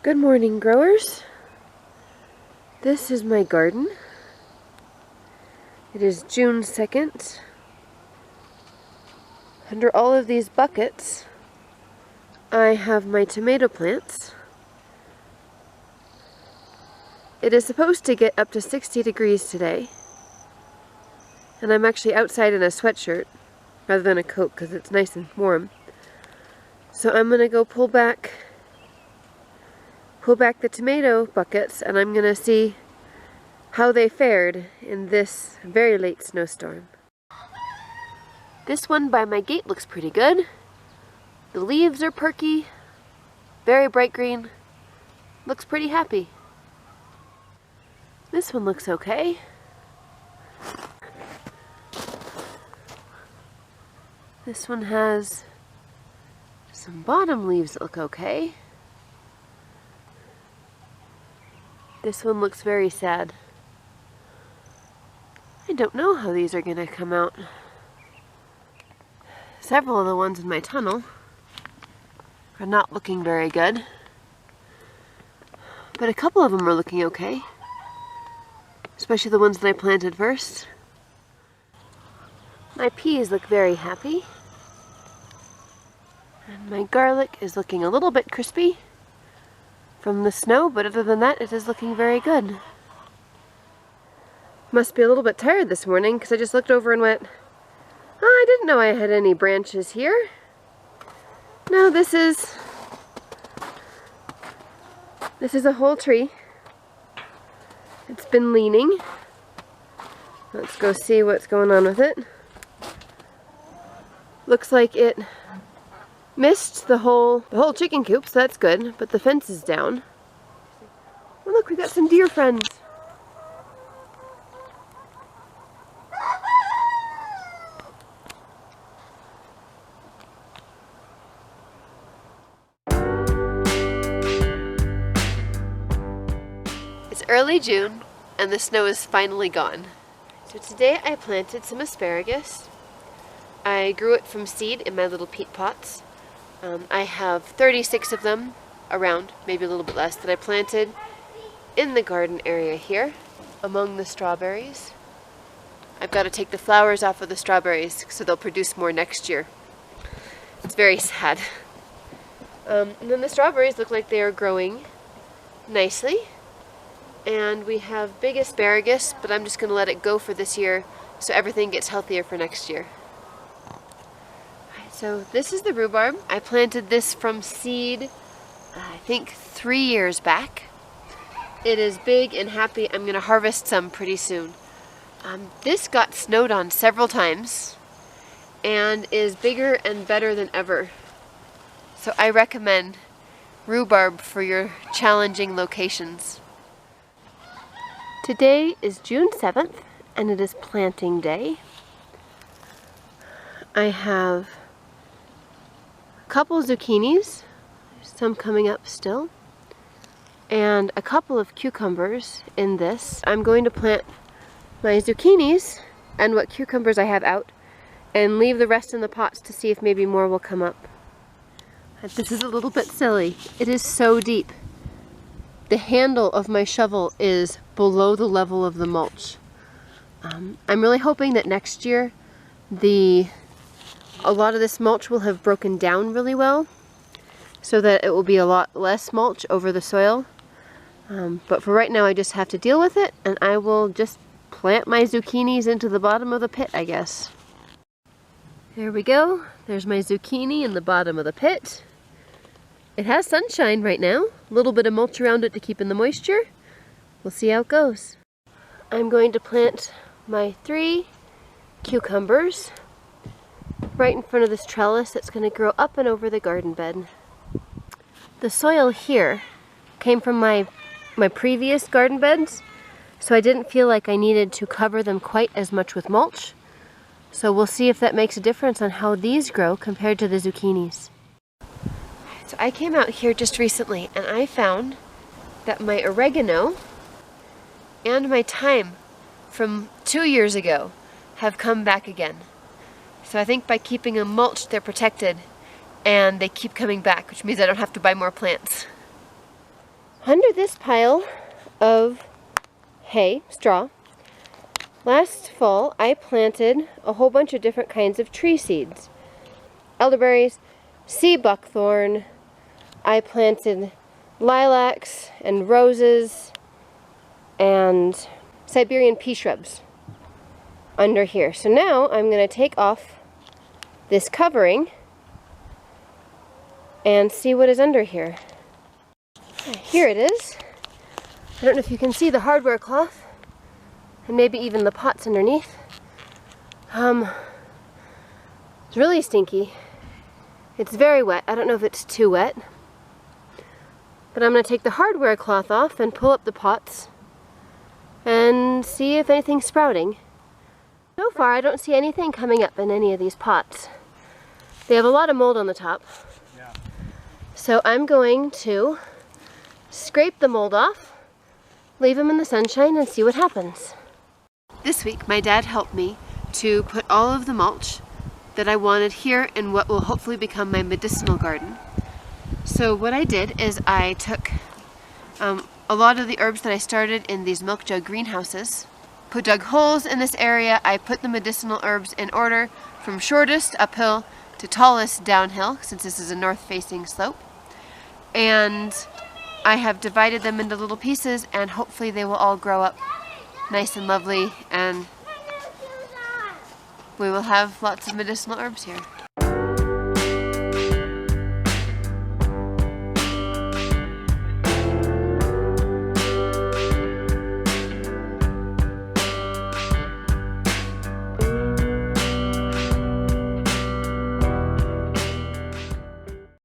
Good morning, growers. This is my garden. It is June 2nd. Under all of these buckets, I have my tomato plants. It is supposed to get up to 60 degrees today. And I'm actually outside in a sweatshirt rather than a coat because it's nice and warm. So I'm going to go pull back the tomato buckets, and I'm going to see how they fared in this very late snowstorm. This one by my gate looks pretty good. The leaves are perky, very bright green, looks pretty happy. This one looks okay. This one has some bottom leaves that look okay. This one looks very sad. I don't know how these are going to come out. Several of the ones in my tunnel are not looking very good, but a couple of them are looking okay, especially the ones that I planted first. My peas look very happy, and my garlic is looking a little bit crispy from the snow, but other than that, it is looking very good. Must be a little bit tired this morning because I just looked over and went, oh, I didn't know I had any branches here. No, this is a whole tree. It's been leaning. Let's go see what's going on with it. Looks like it missed the whole chicken coop, so that's good, but the fence is down. Oh look, we got some deer friends. It's early June, and the snow is finally gone. So today I planted some asparagus. I grew it from seed in my little peat pots. I have 36 of them around, maybe a little bit less, that I planted in the garden area here among the strawberries. I've got to take the flowers off of the strawberries so they'll produce more next year. It's very sad. And then the strawberries look like they are growing nicely. And we have big asparagus, but I'm just going to let it go for this year so everything gets healthier for next year. So this is the rhubarb. I planted this from seed, I think 3 years back. It is big and happy. I'm going to harvest some pretty soon. This got snowed on several times and is bigger and better than ever. So I recommend rhubarb for your challenging locations. Today is June 7th and it is planting day. I have a couple zucchinis, some coming up still, and a couple of cucumbers in this. I'm going to plant my zucchinis and what cucumbers I have out and leave the rest in the pots to see if maybe more will come up. This is a little bit silly. It is so deep. The handle of my shovel is below the level of the mulch. I'm really hoping that next year a lot of this mulch will have broken down really well so that it will be a lot less mulch over the soil. But for right now I just have to deal with it, and I will just plant my zucchinis into the bottom of the pit, I guess. There we go. There's my zucchini in the bottom of the pit. It has sunshine right now. A little bit of mulch around it to keep in the moisture. We'll see how it goes. I'm going to plant my 3 cucumbers right in front of this trellis that's going to grow up and over the garden bed. The soil here came from my previous garden beds, so I didn't feel like I needed to cover them quite as much with mulch. So we'll see if that makes a difference on how these grow compared to the zucchinis. So I came out here just recently and I found that my oregano and my thyme from 2 years ago have come back again. So I think by keeping them mulched, they're protected and they keep coming back, which means I don't have to buy more plants. Under this pile of hay, straw, last fall I planted a whole bunch of different kinds of tree seeds. Elderberries, sea buckthorn, I planted lilacs and roses and Siberian pea shrubs under here. So now I'm going to take off this covering and see what is under here. Here it is. I don't know if you can see the hardware cloth and maybe even the pots underneath. It's really stinky. It's very wet. I don't know if it's too wet. But I'm going to take the hardware cloth off and pull up the pots and see if anything's sprouting. So far I don't see anything coming up in any of these pots. They have a lot of mold on the top. Yeah. So I'm going to scrape the mold off, leave them in the sunshine, and see what happens. This week my dad helped me to put all of the mulch that I wanted here in what will hopefully become my medicinal garden. So what I did is I took a lot of the herbs that I started in these milk jug greenhouses, dug holes in this area. I put the medicinal herbs in order from shortest uphill to tallest downhill, since this is a north-facing slope. And I have divided them into little pieces, and hopefully they will all grow up nice and lovely, and we will have lots of medicinal herbs here.